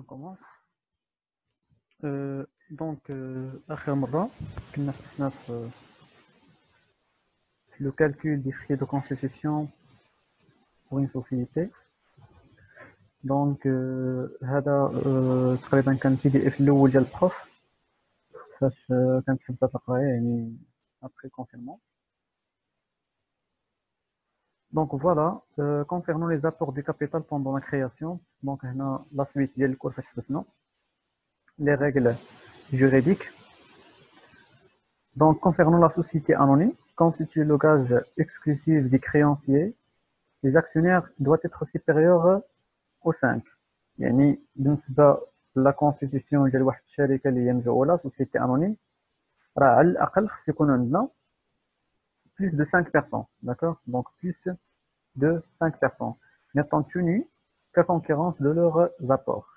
on commence. آخر مرة كنا فتحنا في le calcul des frais de constitution pour une société. هذا تقريبا كان PDF الأول ديال البروف فاش كانت تبدا تقرايه يعني après confinement. Donc voilà, concernant les apports du capital pendant la création, donc هنا la suite ديال الكورس فاش حدثنا les règles juridiques. Donc concernant la société anonyme, constitue le gage exclusif des créanciers, les actionnaires doivent être supérieurs aux 5. يعني بالنسبة la constitution ديال واحد الشركة اللي هي مجهولة société anonyme راه على الأقل خص يكون عندنا plus de 5 personnes, d'accord? Donc plus de 5 personnes, n'étant tenues qu'à concurrence de leurs apports.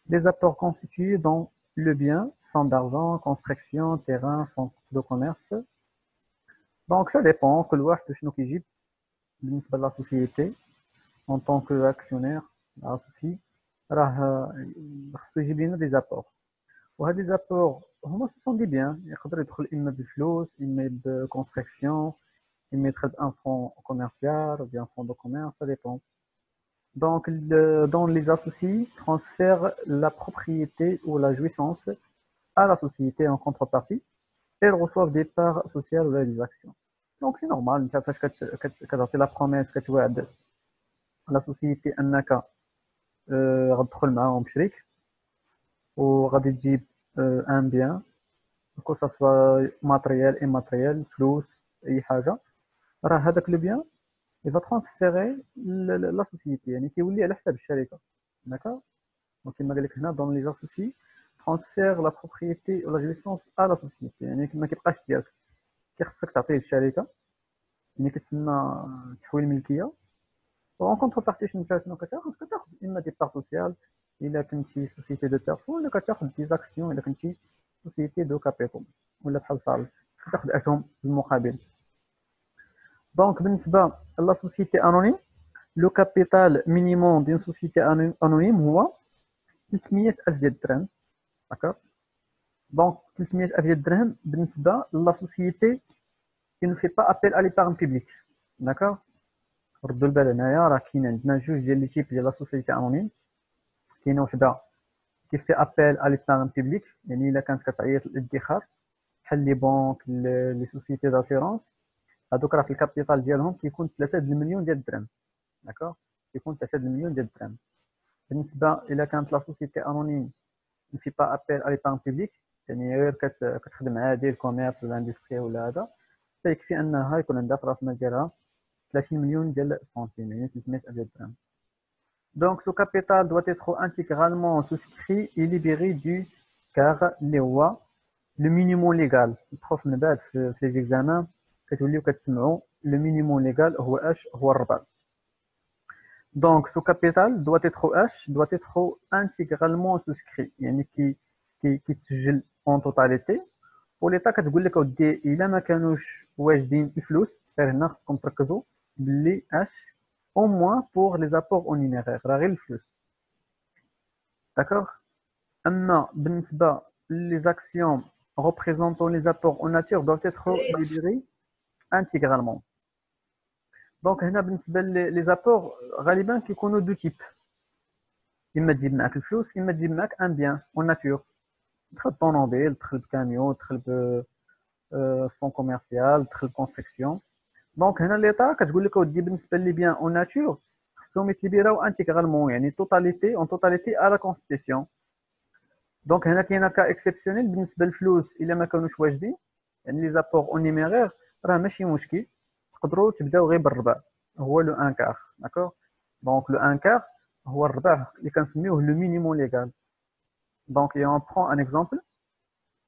Les apports constitués dans le bien, fonds d'argent, construction, terrain, fonds de commerce. Donc ça dépend que الواحد شنو كيجيب بالنسبة لا société en tant qu'actionnaire associé راه خصو يجيب لنا des apports. وهاد les apports هما ce sont des biens يقدر يدخل إما بالفلوس إما بconstruction إما يدخل بان fonds commercial ou bien fonds de commerce, ça dépend. Donc, dans les associés, transfèrent la propriété ou la jouissance à la société en contrepartie. Elles reçoivent des parts sociales ou des actions. Donc, c'est normal. Quand tu la promesse que tu as de la société أنك غتدخل معاهم شريك وغادي تجيب un bien, que ça soit matériel, immatériel, فلوس, أي حاجة. راه هذاك le bien il va transférer la société يعني كيولي على حساب الشركه d'accord. donc كما قال لك هنا dans les associés transfère la propriété ou la jouissance à la société يعني ما كيبقاش ديالك كيخصك تعطيه للشركه يعني كتسمى تحويل الملكيه وان كونتربارتي شنو كتاخذ اما دي بار سوسيال الا كنتي سوسيتي دو بيرسون ولا كتاخذ دي زاكسيون الا كنتي سوسيتي دو كابيتال ولا بحال صالح كتاخذ اسهم بالمقابل. Donc, بالنسبة la société anonyme, le capital minimum d'une société anonyme هو 300,000 ديال الدرهم, d'accord. Donc 300,000 ديال الدرهم بالنسبة la société qui ne fait pas appel à l'épargne publique, d'accord. ردوا البال هنايا راه كاين عندنا جوج ديال لي تيب ديال la société anonyme. كاينه وحده qui fait appel à l'épargne publique يعني الا كانت كتعيط للادخار بحال لي بنك لي سوسيتي داسيرونس هادوك راه في الكابيتال ديالهم كيكون 3 المليون ديال الدرهم, داكوغ. كيكون 3 المليون ديال الدرهم. بالنسبه الى كانت لا سوسيتي انونيم في با ابيل على بان بوبليك يعني غير كتخدم عادي الكوميرس ولا الاندستري ولا هذا فيكفي انها يكون عندها في راس المال ديالها 30 مليون ديال السنتيم يعني 300 ديال الدرهم. دونك سو كابيتال doit être intégralement souscrit et libéré du car اللي هو لو مينيموم ليغال. البروف من بعد في لي زيكزامان كتوليو كتسمعوا لو مينيموم ليغال هو اش هو الربع. دونك سو كابيتال doit être intégralement souscrit يعني كيتسجل اون توتاليتي وليطا كتقول لك اودي الا ما كانوش واجدين الفلوس غير هنا خصكم تركزوا باللي اش او موان بور لي زابور اون نيميرير راه غير الفلوس, داكوغ. اما بالنسبه لي زاكسيون représentant les apports en nature doivent être libérés intégralement. دونك هنا بالنسبه لي زابور غالبا كيكونوا دو تيب, اما تجيب معاك الفلوس اما تجيب معاك ان بيان اون ناتور, تدخل طونوبيل, تدخل بكاميون, تدخل ب فون كوميرسيال, تدخل بكونستركسيون. دونك هنا ليطا كتقول لك ودي بالنسبه لي بيان اون ناتور خصهم يتليبيراو انتيغرالمون يعني توتاليتي اون توتاليتي على كونستيتيسيون. دونك هنا كاينه كا اكسبسيونيل بالنسبه للفلوس الا ما كانوش واجدين يعني لي زابور اون نيميرير راه ماشي مشكل تقدروا تبداو غير بالربع هو لو ان كار, داكوغ. دونك لو ان كار هو الربع اللي كنسميوه لو مينيموم ليغال. دونك اي اون برون ان اكزومبل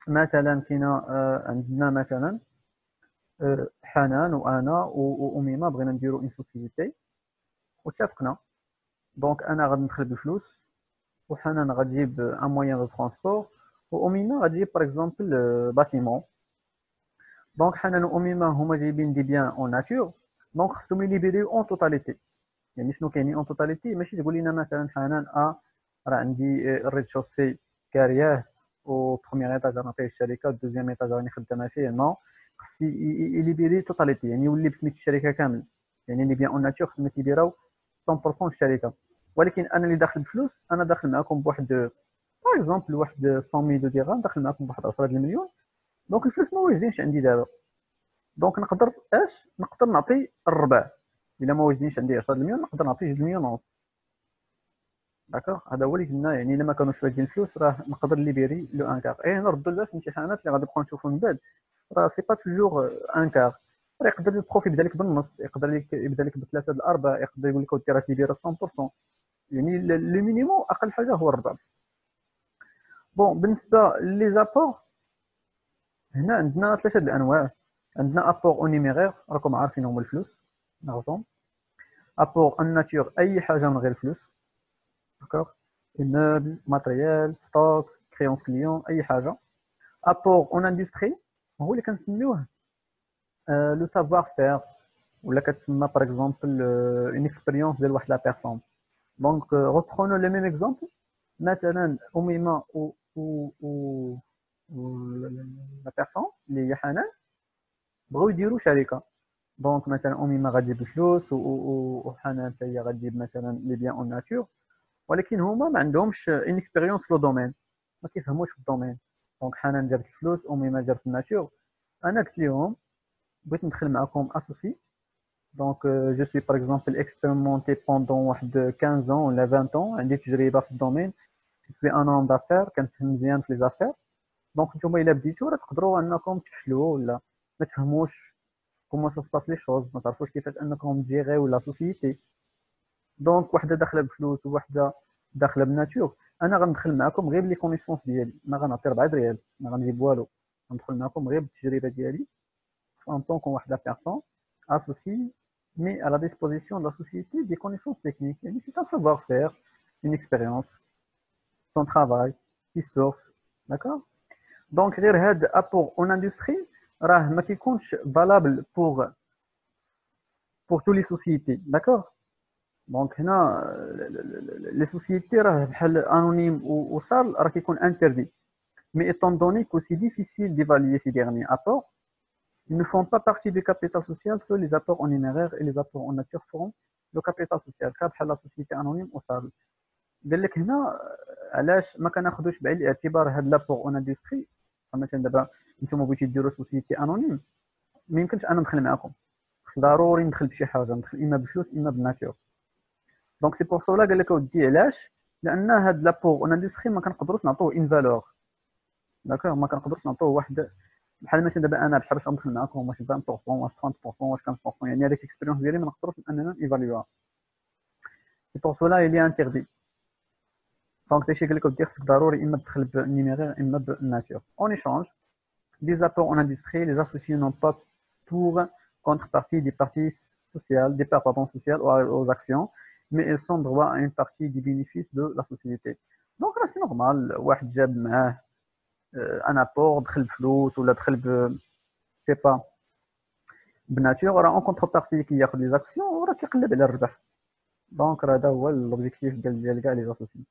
مثلا كاينه عندنا مثلا حنان وانا واميمه بغينا نديرو اون سوسيتي واتفقنا. دونك انا غادي ندخل بفلوس وحنان غتجيب ان موين دو ترونسبور واميمه غتجيب باغ اكزومبل باتيمون. دونك حنان واميمه هما جايبين دي بيان اون ناتور دونك خصهم يليبيريو اون توتاليتي. يعني شنو كاينين اون توتاليتي؟ ماشي تقول لنا مثلا حنان راه عندي الريد شوسي كارياه و بروميير ايطاج غنعطيه الشركه، دوزيام ايطاج راني خدامه فيه. نو خصي يليبيري توتاليتي، يعني يولي بسميت الشركه كامل، يعني لي بيان اون ناتور خصنا كيديروا 100% الشركه. ولكن انا اللي داخل بفلوس، انا داخل معاكم بواحد باغ اكزومبل واحد 100,000 درهم، داخل معاكم بواحد 10 المليون. دونك الفلوس ما واجدينش عندي دابا، دونك نقدر نقدر نعطي الربع. الا ما واجدينش عندي 10 المليون نقدر نعطي 2 مليون ونص. داكوغ، هذا هو اللي قلنا، يعني الا ما كانوش واجدين الفلوس راه نقدر ليبيري لو ان كار. هنا نردوا لذا في الامتحانات اللي غادي نبقاو نشوفوا من بعد، راه سي با توجور ان كار. راه يقدر البروف يبدا لك بالنص، يقدر يبدا لك بثلاثه الارباع، يقدر يقول لك ودي راه تيدير 100%. يعني لو مينيموم اقل حاجه هو الربع. بون بالنسبه لي زابور، هنا عندنا ثلاثه الانواع. عندنا ابور او نيميرير، راكم عارفين هما الفلوس، نعرفهم. ابور ان ناتور، اي حاجه من غير الفلوس، داكوغ، immeuble, matériel, stock, créance client، اي حاجه. ابور اون اندستري هو اللي كنسميوه لو سافوار فير، ولا كتسمى باغ اكزومبل اون اكسبيريونس ديال واحد لا بيرسون. دونك reprenons le même exemple. مثلا أميمة و لا بيرسون اللي هي حنان بغاو يديروا شركه. دونك مثلا أميمة غتجيب الفلوس وحنان حتى هي غتجيب مثلا لي بيان اون ناتور، ولكن هما ما عندهمش اون اكسبيريونس في لو دومين، ما كيفهموش في الدومين. دونك حنان جابت الفلوس، أميمة جابت الناتور. انا قلت لهم بغيت ندخل معكم اسوسي. دونك جو سوي باغ اكزومبل اكسبيرمونتي بوندون واحد 15 ولا 20 ans، عندي تجربه في الدومين، سوي ان هوم دافير، كنفهم مزيان في لي زافير. دونك نتوما الا بديتو راه تقدروا انكم تفشلوا ولا ما تفهموش كومون سا سباس لي شوز، ما تعرفوش كيفاش انكم تجيريو لا سوسيتي. دونك وحده داخله بفلوس ووحده داخله بناتور، انا غندخل معكم غير لي كونيسونس ديالي، ما غنعطي 4 دريال، ما غنجيب والو. غندخل معكم غير بالتجربه ديالي en tant que واحد لا بيرسون associé mais à la disposition de la société des connaissances techniques. يعني c'est un savoir-faire, une expérience, son travail, qui source. D'accord. Donc غير هاد apport en industrie راه ما كيكونش valable pour toutes les sociétés. D'accord. دونك هنا لي سوسيتي راه بحال انونيم وصال راه كيكون انتردي. مي étant donné que c'est difficile d'évaluer ces derniers apports, ils ne font pas partie du capital social. Seuls les apports en numéraire et les apports en nature feront le capital social. بحال لا سوسيتي انونيم وصال. قال لك هنا علاش ما كناخذوش بعين الاعتبار هاد لابور اون اندستري. مثلا دابا نتوما بغيتي ديروا سوسيتي انونيم، ما يمكنش انا ندخل معكم، ضروري ندخل بشي حاجه، ندخل اما بفلوس اما بالناتور. دونك سي بور سولا قال لك اودي علاش، لان هاد لابور اون اندستري ما كنقدروش نعطوه ان فالور. داكوغ، ما كنقدروش نعطوه واحد بحال مثلا دابا انا بحال باش ندخل معكم واش 20% واش 30% واش 15%، يعني هذيك الاكسبيريونس ديالي ما نقدروش اننا ايفاليوها. سي بور سولا اللي انتردي. دونك داكشي قال لك ودي خصك ضروري اما تدخل بالنيميرير اما بالناتور. اون ايشانج des apports en industrie, les associés n'ont pas pour contrepartie des parties sociales, des parts sociales aux actions, mais ils sont droit à une partie des bénéfices de la société. Donc là c'est normal واحد جاب معاه ان ابور، دخل بفلوس ولا دخل سي با بناتور، راه اون كونتربارتي كياخذ لي زاكسيون وراه كيقلب على الربح. دونك راه هذا هو لوبجيكتيف ديال كاع لي زاسوسي.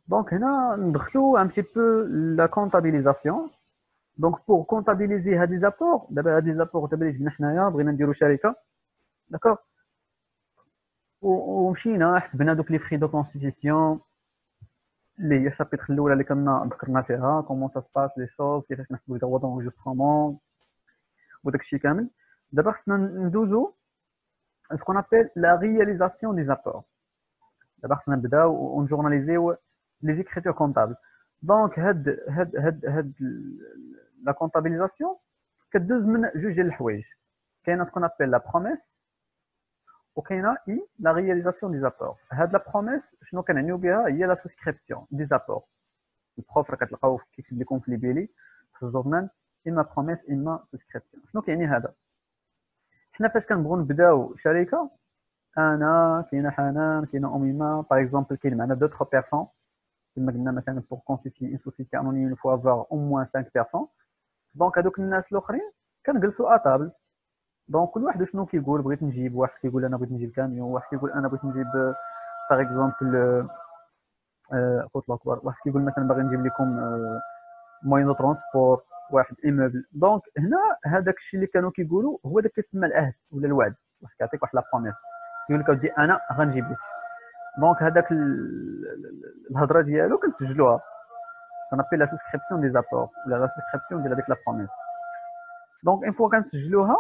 دونك هنا ندخلو ان بتي بو لا كونتابيليزاسيون. دونك بور كونتابيليزي هاد لي زابور، دابا هاد لي زابور دابا اللي جبنا حنايا بغينا نديرو شركه، داكوغ، ومشينا حسبنا دوك لي فري دو كونستيتيسيون اللي هي الشابيتر الاولى اللي كنا ذكرنا فيها كومون سا سباس لي شوز، كيفاش نحسبو لي دوا دونجسترومون وداك الشيء كامل. دابا خصنا ندوزو سكون ابل لا رياليزاسيون دي زابور. دابا خصنا نبداو ونجورناليزيو لي زيكريتور كونطابل. دونك هاد لا كونطابيليزاسيون كدوز من جوج ديال الحوايج. كاينه سكون ابل لا بروميس وكاينه لا رياليزاسيون دي زابور. هاد لا بروميس شنو كنعنيو بها؟ هي لا سوسكريبسيون دي زابور. البروف راه كتلقاو كيكتب لكم في لي بيلي في الجورنال اما بروميس اما سوسكريبسيون. شنو كيعني هذا؟ حنا فاش كنبغيو نبداو شركه، انا كاينه حنان كاينه اميمه باغ اكزومبل، كاين معنا دوطخ بيرسون كما قلنا مثلا بور كونستيتي اون سوسيتي انونيم فوا افوار او موان 5 بيرسون. دونك هذوك الناس الاخرين كنجلسوا اطابل. دونك كل واحد شنو كيقول؟ بغيت نجيب، واحد كيقول انا بغيت نجيب كاميون، واحد كيقول انا بغيت نجيب باغ اكزومبل قلت الاكبر واحد كيقول مثلا باغي نجيب لكم موين دو ترونسبور واحد ايموبل. دونك هنا هذاك الشيء اللي كانوا كيقولوا هو داك كيتسمى العهد ولا الوعد. واحد كيعطيك واحد لا بروميس يقول لك اودي انا غنجيب لك. دونك هذاك الهضره ديالو كنسجلوها كنابيل لا سوسكريبسيون دي زابور ولا لا سوسكريبسيون ديال هذيك لا بروميس. دونك اون فوا كنسجلوها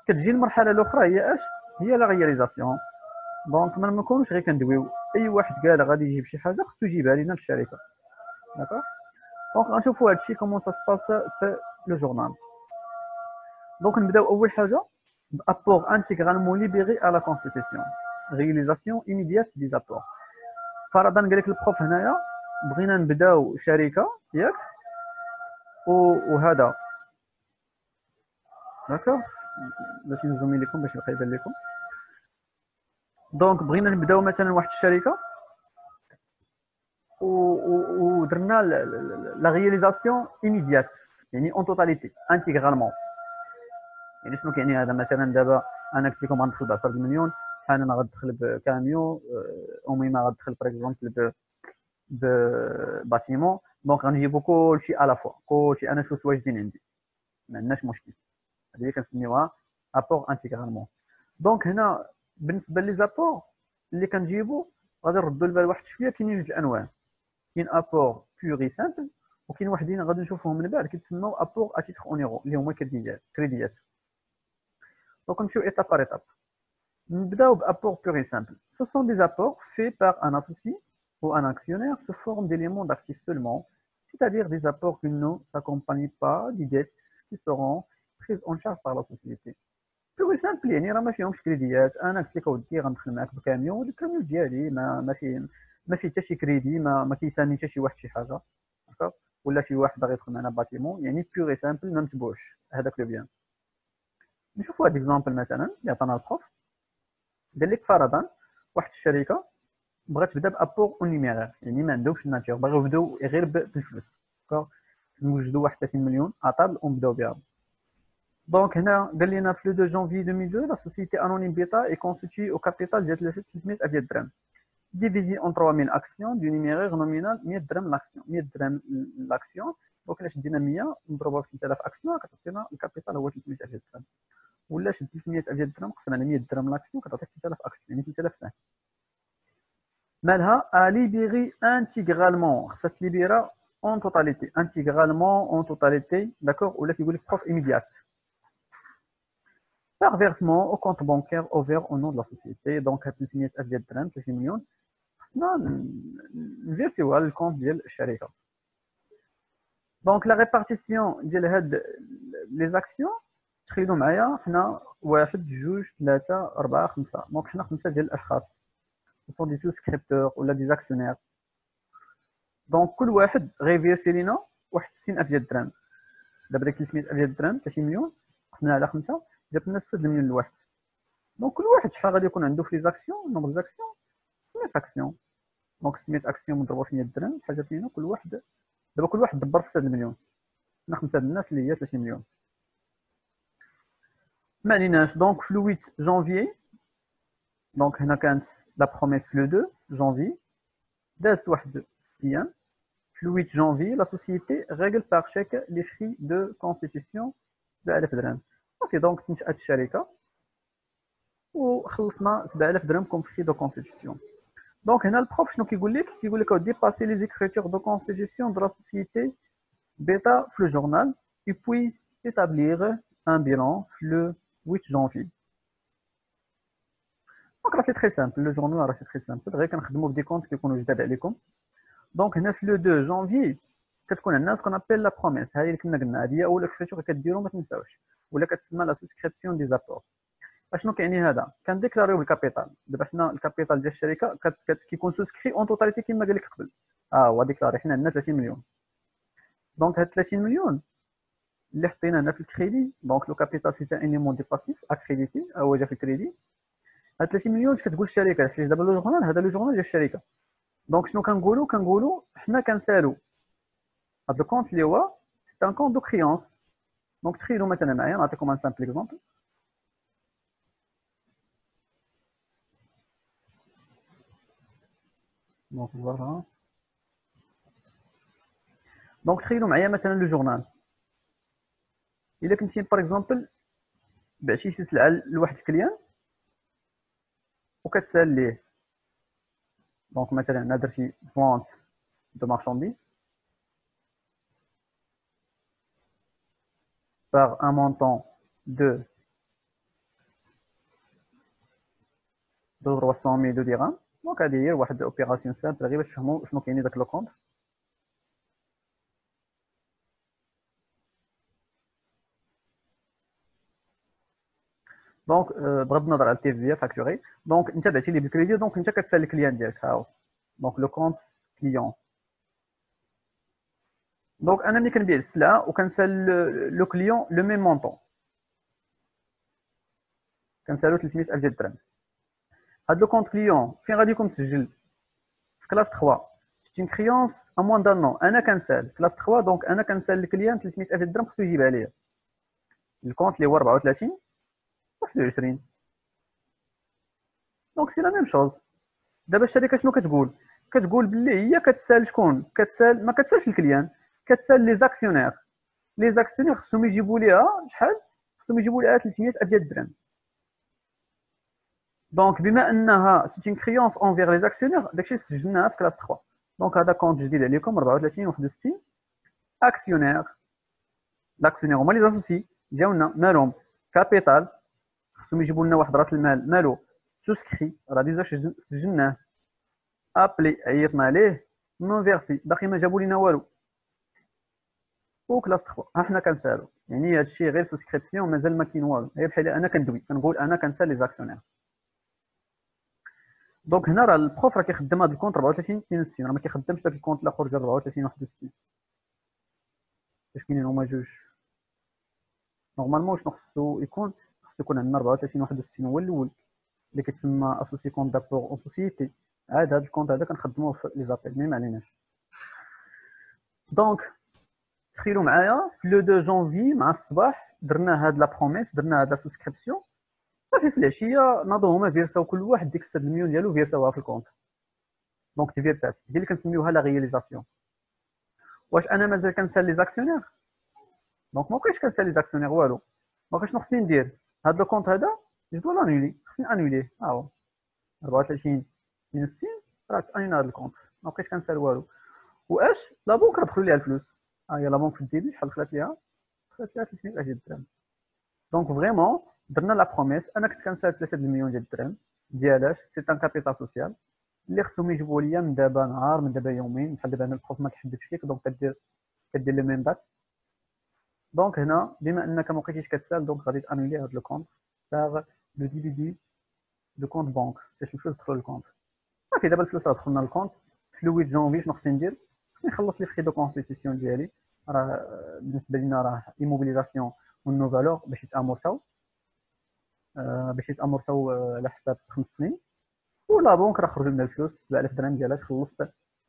كتجي المرحله الاخرى هي اش؟ هي لا رياليزاسيون. دونك ما نكونوش غير كندويو اي واحد قال غادي يجيب شي حاجه خصو يجيبها لينا في الشركه. داكوغ. دونك غنشوفوا هادشي كومون سا سباس في لو جورنال. دونك نبداو اول حاجه بابور انتيغرالمون ليبيري على لا كونستيتيسيون رياليزاسيون ايميديات دي زابور. فرضا قال لك البروف هنايا بغينا نبداو شركه ياك وهذا داكوغ باش نزومي لكم باش يبقى يبان لكم. دونك بغينا نبداو مثلا واحد الشركه ودرنا لا رياليزاسيون ايميديات يعني اون توتاليتي انتيغرالمون. يعني شنو كيعني هذا؟ مثلا دابا انا قلت لكم غندخل ب 10 مليون، انا غندخل بكاميون، امي ما غتدخل باغ اكزومبل بباتيمون. دونك غنجيبو كلشي على فوا، كلشي انا شوف واجدين عندي ما عندناش مشكل. هذه اللي كنسميوها ابور انتيغرالمون. دونك هنا بالنسبه لي زابور اللي كنجيبو غادي نردوا البال واحد شويه. كاينين جوج انواع، كاين ابور بيوري سامبل وكاين وحدين غادي نشوفوهم من بعد كيتسموا ابور اتيتر اونيرو اللي هما كريديات. دونك نمشيو ايتاب بار ايتاب. نبداو بابور بيوري سامبل. Ce sont des apports faits par un associé ou un actionnaire sous forme d'éléments d'actifs seulement, c'est-à-dire des apports qui ne s'accompagnent pas d'idées qui seront prises en charge par la société. بيوري سامبل يعني راه ما فيهمش كريديات. انا قلت لك اودي غندخل معاك بكاميون والكاميون ديالي ما فيه حتى شي كريدي، ما كيساني حتى شي واحد شي حاجه داكوغ، ولا شي واحد باغي يدخل معنا باتيمون. يعني بيوري سامبل ما متبوعش هذاك لو بيان. نشوفوا هاد اكزامبل مثلا اللي عطانا البروف. قال لك فرضا واحد الشركه بغات تبدا بابور اون نيميرير يعني ما عندهمش الناتور، باغي يبداو غير بالفلوس داكوغ. نوجدوا واحد 30 مليون اطابل ونبداو بها. دونك هنا قال لنا في لو 2 جانفي 2002 لا سوسيتي انونيم بيتا اي كونستيتي او كابيتال ديال 300 ديال الدرهم divisé en 3000 actions du numéraire nominal 100 درهم لاكسيون. 100 درهم لاكسيون. دونك الا شدينا 100 نضربوها في 3000 اكسيون كتعطينا الكابيتال هو 300 ديال الدرهم. ولا شد 300 ديال الدرهم قسم على 100 درهم لاكسيون كتعطيك 3000 اكسيون يعني 3000 سهم. مالها ا ليبيري انتيغرالمون، خصها تليبيرا اون توتاليتي انتيغرالمون اون توتاليتي داكوغ. ولا كيقول لك بروف ايميديات par versement au compte bancaire ouvert au nom de la société. Donc 300 ديال الدرهم 30 مليون خصنا نفيرسيوها للكونت ديال الشركه. دونك لا ريبارتيسيون ديال هاد لي زاكسيون تخيلوا معايا حنا 1 2 3 4 5. دونك حنا 5 ديال الاشخاص سون دي سوسكريبتور ولا دي زاكسيونير. دونك كل واحد غيفيرسي لينا واحد 60000 ديال الدرهم. دابا ديك 300000 ديال الدرهم 30 مليون قسمنا على 5 جات لنا 6 مليون لواحد. دونك كل واحد شحال غادي يكون عنده في لي زاكسيون؟ نومبر زاكسيون 600 اكسيون. دونك 600 اكسيون مضروبه في 100 درهم شحال جات لينا؟ كل واحد دابا كل واحد دبر في 6 مليون. حنا 5 الناس اللي هي 30 مليون. ما عليناش. دونك في لو 8 جانفي دونك هنا كانت لا بروميس في لو 2 جانفي دازت واحد السيام. في لو 8 جانفي لا سوسيتي ريغل باغ شيك لي فري دو كونستيتيسيون ب 1000 درهم. اوكي دونك تنشأت الشركه وخلصنا 7000 درهم كوم فري دو كونستيتيسيون. دونك هنا البروف شنو كيقول لك؟ كيقول لك اودي باسي لي زيكريتور دو كونستيتيسيون دو لا سوسيتي بيتا في لو جورنال et puis établir un bilan le 8 janvier. دونك راه سي تري سامبل لو جورنال راه سي تري سامبل غير كنخدموا بدي كونت كيكونوا جداد عليكم. دونك هنا في لو 2 جانفي كتكون عندنا سكون ابيل لا بروميس. هذه اللي كنا قلنا هذه هي اول اكسبريسيون كديروا ما تنساوش ولا كتسمى لا سوسكريبسيون دي زابور. اشنو كيعني هذا؟ كنديكلاريو الكابيتال. دابا حنا الكابيتال ديال الشركه كيكون سوسكري اون توتاليتي كما قال لك قبل. هو ديكلاري حنا عندنا 30 مليون. دونك هاد 30 مليون اللي حطينا هنا في الكريدي دونك لو كابيتال سي ان ايليمون دي باسيف اكريديتي هو جا في الكريدي. هاد 30 مليون كتقول الشركه حيت دابا لو جورنال هذا لو جورنال ديال الشركه. دونك شنو كنقولوا حنا كنسالو هاد الكونت اللي هو سي ان كونت دو كريونس. دونك تخيلوا مثلا معايا نعطيكم ان سامبل اكزومبل. دونك فوالا دونك تخيلوا معايا مثلا لو جورنال، الا كنتي باغ اكزومبل بعتي شي سلعه لواحد الكليان وكتسال ليه، دونك مثلا درتي فونت دو مارشانديز par un montant de 300,000 درهم. دونك هذه هي واحد اوبيراسيون سامبل غير باش تفهموا شنو كاين داك لو كونط. دونك بغض النظر على التي في فاكتوري، دونك انت بعتي لي بالكريدي، دونك انت كتسال الكليان ديالك هاو، دونك لو كونط كليون. دونك انا ملي كنبيع السلعه وكنسال لو كليون لو ميم مونطون، كنسالو 300,000 ديال الدرهم. هاد لو كونط كليون فين غادي يكون مسجل؟ في كلاس 3 سيت كريونس ا موان دان نون. انا كنسال كلاس 3، دونك انا كنسال الكليان 300,000 ديال الدرهم خصو يجيبها ليا. الكونط اللي هو 34 21. دونك سي لا ميم شوز. دابا الشركه شنو كتقول؟ كتقول باللي هي كتسال شكون؟ كتسال ما كتسالش الكليان، كتسال لي زاكسيونير. لي زاكسيونير خصهم يجيبوا ليها شحال؟ خصهم يجيبوا ليها 300,000 ديال الدرهم. دونك بما انها سيت كريونس اونفير لي زاكسيونير، داكشي سجلناها في كلاس 3. دونك هذا كونط جديد عليكم 34 61. اكسيونير، لاكسيونير هما لي زاسوسي ديالنا مالهم؟ كابيتال، خصهم يجيبوا لنا واحد راس المال مالو؟ سوسكري، راه ديجا سجلناه. ابلي، عيطنا ليه. نون فيرسي، باقي ما جابوا لينا والو. و كلاس 3 ها حنا كنسالو، يعني هادشي غير سوسكريبسيون، مازال ما كاين والو، غير بحال انا كندوي كنقول انا كنسال لي زاكسيونير. دونك هنا راه البروف راه كيخدم هاد الكونت 34 62، راه ما كيخدمش داك الكونت الاخر ديال 34 61. باش كاينين هما جوج. نورمالمون شنو خصو يكون؟ خصو يكون عندنا 34 61 هو الاول اللي كيتسمى اسوسي كونت دابور اون سوسيتي. عاد هاد الكونت هذا كنخدموه في لي زابيل، مي ما عليناش. دونك تخيلوا معايا في لو 2 جونفي مع الصباح درنا هاد لا بروميس، درنا هاد لا سوسكريبسيون، صافي في العشيه ناضوا هما فيرساو كل واحد ديك 6 مليون ديالو فيرساوها في الكونت. دونك تفيرسات هي اللي كنسميوها لا رياليزاسيون. واش انا مازال كنسال لي زاكسيونير؟ دونك ما بقيتش كنسال لي زاكسيونير والو. دونك شنو خصني ندير؟ هاد لو كونت هذا جو لانولي، خصني انوليه. هاهو 34 62 راه انينا هاد الكونت، ما بقيتش كنسال والو. واش لا بنك راه دخلوا ليها الفلوس؟ ها هي لا بنك في الديبي شحال دخلت ليها؟ دخلت ليها 300,000 ديال الدرهم. دونك فريمون درنا لا بروميس، انا كنت كنسال 3 مليون ديال الدرهم ديالاش سي ان كابيتال سوسيال اللي خصهم يجيبوا ليا من دابا نهار، من دابا يومين، بحال دابا انا البروف ما كيحددش ليك، دونك كدير لي ميم دات. دونك هنا بما انك ما بقيتيش كتسال، دونك غادي تانولي هاد لو كونت باغ لو ديفيدي دو كونت بنك باش الفلوس تدخل للكونت. صافي دابا الفلوس راه دخلنا للكونت. في لو 8 جونفي شنو خصني ندير؟ خصني نخلص لي فري دو كونستيتيسيون ديالي، راه بالنسبه لينا راه ايموبيليزاسيون ونو فالور باش يتامورتاو، على حساب 5 سنين. ولا بنك راه خرجوا لنا الفلوس 7000 درهم ديالك،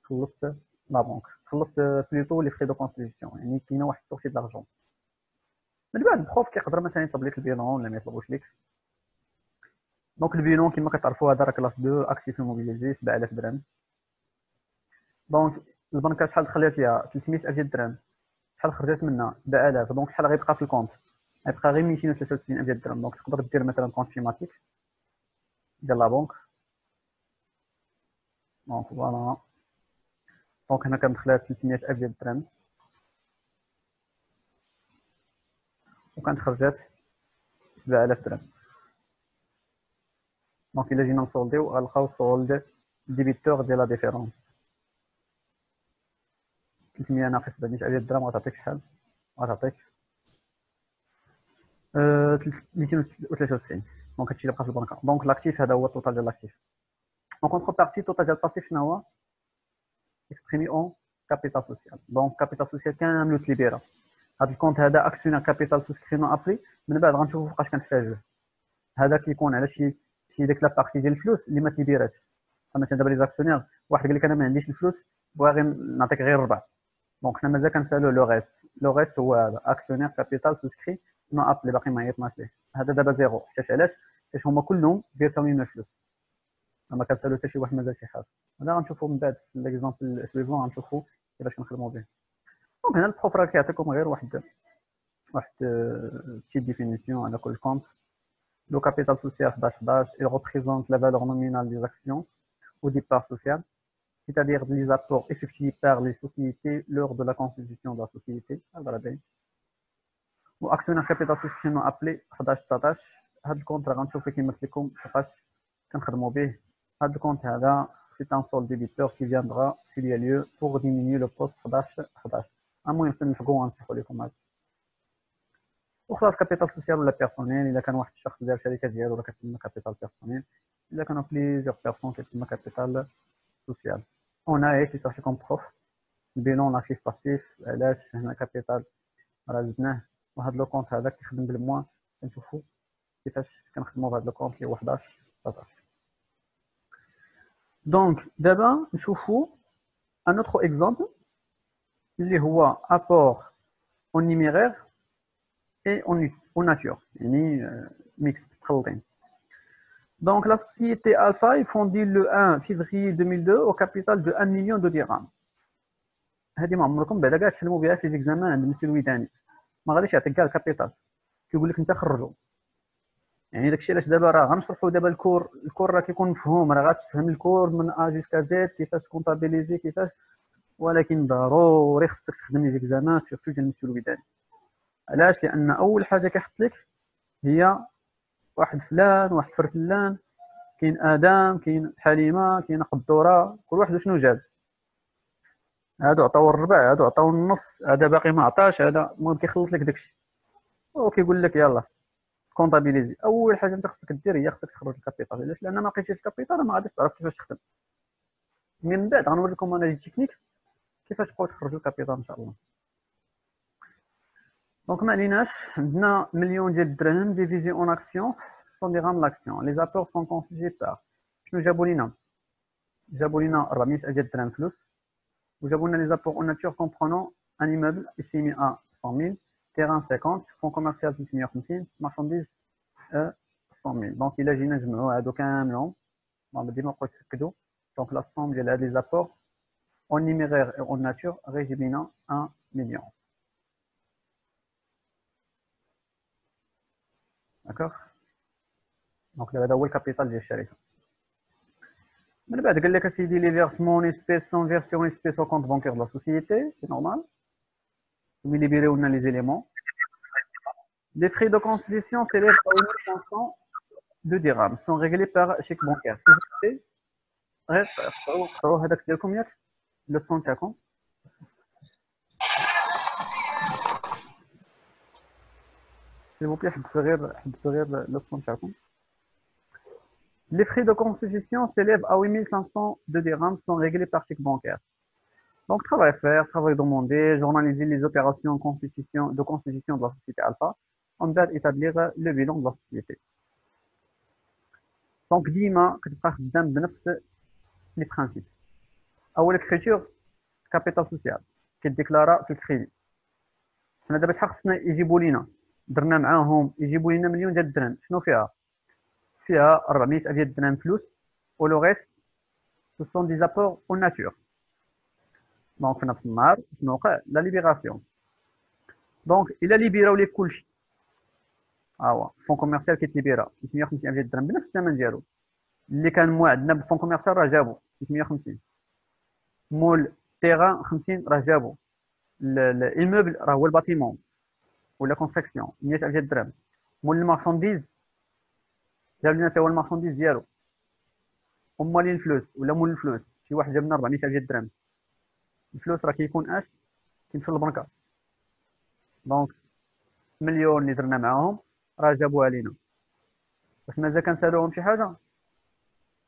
خلصت لا بنك، خلصت بليتو لي فري دو كونستيتيسيون، يعني كاينه واحد سورتي د لارجون. من بعد البروف كيقدر مثلا يطلب لك البيلون ولا ما يطلبوش لك. دونك البيلون كما كتعرفوا هذا راه كلاس 2 اكتيف موبيليزي 7000 درهم. دونك البنكه شحال دخلت ليها؟ 300,000 ديال الدرهم. شحال خرجت منها؟ 7000. دونك شحال غيبقى في الكونت؟ غيبقى غير 293,000 ديال الدرهم. دونك تقدر دير مثلا كونت شيماتيك ديال لا بنك. دونك فوالا، دونك هنا كندخلات 300,000 ديال الدرهم وكانت خرجت 7000 درهم. دونك الا جينا نسولديو غنلقاو السولد ديبيتور ديال لا ديفيرونس 300 ناقص 700 ديال الدرهم غتعطيك شحال؟ غتعطيك 293. دونك هادشي اللي بقى في البنكه. دونك لاكتيف هذا هو التوتال ديال لاكتيف. اون كونتر بارتي التوتال ديال الباسيف شنو هو؟ اكسبريمي اون كابيتال سوسيال. دونك كابيتال سوسيال كامل تليبيرا. هاد الكونت هذا اكسيونير كابيتال سوسكرينو ابلي، من بعد غنشوفوا فوقاش كنحتاجوه. هذا كيكون على شي ديك لا بارتي ديال الفلوس اللي ما تليبيراتش. مثلا دابا لي زاكسيونير واحد قال لك انا ما عنديش الفلوس، بغا غير نعطيك غير الربع، دونك حنا مازال كنسالو لو ريست. لو ريست هو هذا اكسيونير كابيتال سوسكري نو ابلي، باقي ما عيطناش ليه. هذا دابا زيرو. حيت علاش؟ حيت هما كلهم فيرساو لنا الفلوس، ما كنسالو حتى شي واحد مازال شي حاجه. هذا غنشوفو من بعد في ليكزامبل سويفون، غنشوفو كيفاش كنخدمو به. دونك هنا البروف راه كيعطيكم غير واحد petite définition على كل compte. Le capital social il représente la valeur nominale des actions ou des parts sociales, c'est-à-dire les apports effectués par les sociétés lors de la constitution de la société. Ou actionnaire capital social appelé 11-19. هذا الكونت راه غنشوف كيمثل لكم كيفاش كنخدموا به. هذا الكونت هذا c'est un solde débiteur qui viendra s'il y a lieu pour diminuer le poste 11-11. المهم تنفقوا ونصحوا لكم هذا. وخلاص كابيتال سوسيال ولا بيرسونيل الا كان واحد الشخص دار شركه ديالو راه كتسمى كابيتال بيرسونيل. الا كانوا بليزيور بيرسون كتسمى كابيتال سوسيال. هنا هي كيصيفطكم بروف البيلون اكتيف باسيف. علاش هنا كابيتال راه زدناه وهذا لو كونت هذا كيخدم بالموا. كنشوفوا كيفاش كنخدموا بهذا لو كونت اللي هو 11-19. دونك دابا نشوفوا ان اوتر اكزامبل اللي هو ابور اون نيميرير et en nature, mixte, مخلطين. Donc la société Alpha est fondée le 1 février 2002 au capital de 1 million de dirhams. هذه ما عمركم بعدا كاع تحلموا بها في ليكزامان عند المسير الويداني. ما غاديش يعطيك كاع الكابيتال، كيقول لك انت خرجوا. يعني داكشي علاش دابا راه غنشرحوا دابا الكور راه كيكون مفهوم، راه غتفهم الكور من ا جوسكا زد كيفاش كونطابيليزي كيفاش، ولكن ضروري خصك تخدم لي ليكزامان سيرتو ديال المسير الويداني. علاش؟ لان اول حاجه كيحط لك هي واحد فلان واحد فرفلان، كاين ادم كاين حليمه كاين قدوره، كل واحد شنو جاب. هادو عطاو الربع، هادو عطاو النص، هذا باقي ما عطاش، هذا المهم كيخلط لك داكشي وكيقول لك يلاه كونطابيليزي. اول حاجه انت خصك دير هي خصك تخرج الكابيتال. علاش؟ لان ما لقيتيش الكابيتال ما غاديش تعرف كيفاش تخدم. من بعد غنوريكم انا لي تكنيك كيفاش تبقاو تخرجوا الكابيتال ان شاء الله. دونك ما عليناش، عندنا مليون ديال الدراهم ديفيزي اون اكسيون سون دي غام لاكسيون. لي زابور سون كونستيتيي بار شنو جابوا لينا؟ جابوا لينا 400 ديال الدراهم فلوس، وجابوا لنا لي زابور اون ناتور كومبرونون ان ايموبل اسيمي ا 100000، تيران 50، فون كوميرسيال 350، مارشانديز 100000. دونك الا جينا نجمعوا هادو كاملهم ديما بقاو تاكدوا. دونك لا سوم ديال هاد لي زابور اون نيميرير اون ناتور غيجيب لينا 1 مليون. داكوغ. دونك هذا هو الكابيتال ديال الشركه. من بعد قال لك اسيدي لي فيرسمون اسبيس سون فيرسيون اسبيس او كونت بانكير دو لا سوسيتي، سي نورمال. ليبيريو لنا لي زيليمون. Les frais de constitution s'élèvent à 1500 de dirhams, sont réglés par chèque bancaire. قراو هذاك ديالكم ياك لو سون تاعكم. s'il vous plaît حبسوا غير لو سون تاعكم. Les frais de constitution s'élèvent à 8500 de dirhams, sont réglés par chèque bancaire. Donc, travail à faire, travail demandé, journaliser les opérations de constitution de la société Alpha, on doit établir le bilan de la société. Donc, ديما كتبقى خدام بنفس لي برانسيب. اول كريتور كابيتال سوسيال كيديكلارا في الكريدي. حنا دابا شحال خصنا يجيبوا لينا؟ درنا معاهم يجيبوا لينا مليون ديال الدراهم. شنو فيها 400 ديال الدراهم فلوس، ولو ريست سو سون دي زابور اون ناتور. دونك في نفس النهار شنو وقع؟ لا ليبيراسيون. دونك الا ليبيراو ليك كلشي، ها هو فون كوميرسيال كيتليبيرا 350 ديال الدراهم بنفس الثمن ديالو اللي كان موعدنا بالفون كوميرسيال، راه جابو 350. مول تيران 50 راه جابو. الايموبل راه هو الباتيمون ولا كونستركسيون 100 ديال الدراهم. مول المارشانديز جاب لنا حتى هو المارشانديز ديالو. مول الفلوس ولا مول الفلوس شي واحد جاب لنا 400 ديال الدراهم. الفلوس راه كيكون اش؟ كيمشي للبنكه. دونك مليون اللي درنا معاهم راه جابوها لينا. واش مازال كنسالوهم شي حاجه؟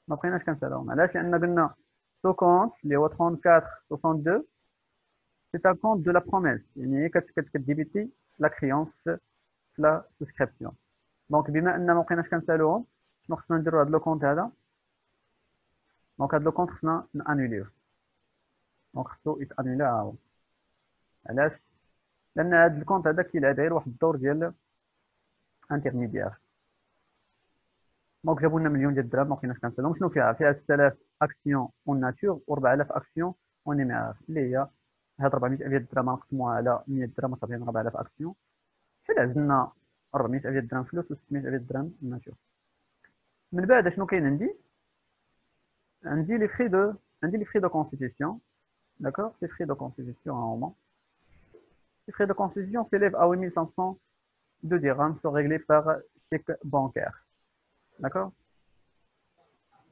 ما بقيناش كنسالوهم. علاش؟ لان قلنا سو كونت اللي هو 3462 سي ان كونت دو لا بروميس، يعني كتديبيتي لا كريونس في لا سوسكريبسيون. دونك بما ان ما بقيناش كنسالوهم، شنو خصنا نديرو؟ هاد لو كونت هذا. دونك هاد لو كونت خصنا نانوليوه. دونك خصو يتانولي. ها هو. علاش؟ لان هاد الكونت هذا كيلعب غير واحد الدور ديال انترميديير. دونك جابوا لنا مليون ديال الدراهم ما بقيناش كنسالوهم. شنو فيها 6000 اكسيون اون ناتور و 4000 اكسيون اون نيميرير اللي هي هاد 400 ألف درهم نقسموها على 100 درهم صافي 4000 أكسيون، شحال عزلنا 400 ألف درهم فلوس و 600 ألف درهم ناتور. من بعد شنو كاين عندي لي فري دو كونستيتيسيون. D'accord, ces frais de constitution à un moment. Les frais de constitution s'élèvent à 8500 de dirhams, sont réglés par chèque bancaire. D'accord.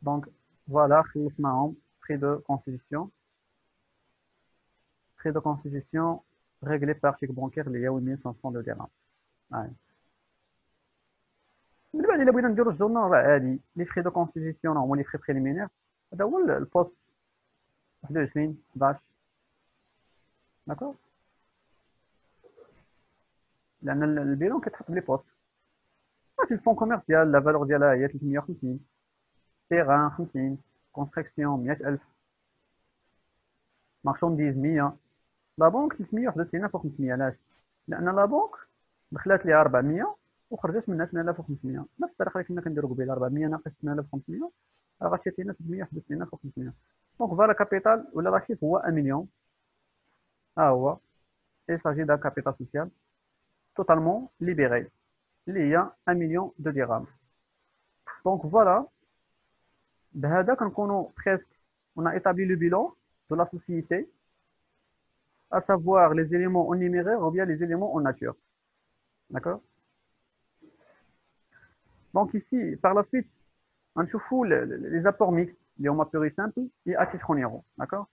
Donc, voilà, frais de constitution. Frais de constitution réglés par chèque bancaire, il y a 8500 de dirhams. Ouais. من بعد إلا بغينا نديرو الجورنال راه عادي، لي فري دو كونستيتيسيون هما لي فري بريليمينير، هذا هو البوست 21 11. داكور، لأن البيلون كيتحط بلي بوست. في الفون كوميرسيال لا فالور ديالها هي 350، تيغان 50، كونستركسيون 100000، مارشونديز 100. لا بونك 391500. علاش؟ لأن لا بونك دخلات ليها 400 وخرجت منها 8500. نفس الطريقة اللي كنا كنديرو قبيله، 400 ناقص 8500 راه غتعطينا 391500. دونك فوالا كابيتال ولا لاشيف هو 1 مليون. ها هو il s'agit d'un capital social totalement libéré اللي هي 1 مليون دو درهم. دونك فوالا بهذا كنكونوا presque on a établi le bilan de la société, à savoir les éléments en numéraire ou bien les éléments en nature. D'accord. Donc ici, par la suite, on trouve les apports mixtes, les hommes purs et simples et à titre en euros. D'accord.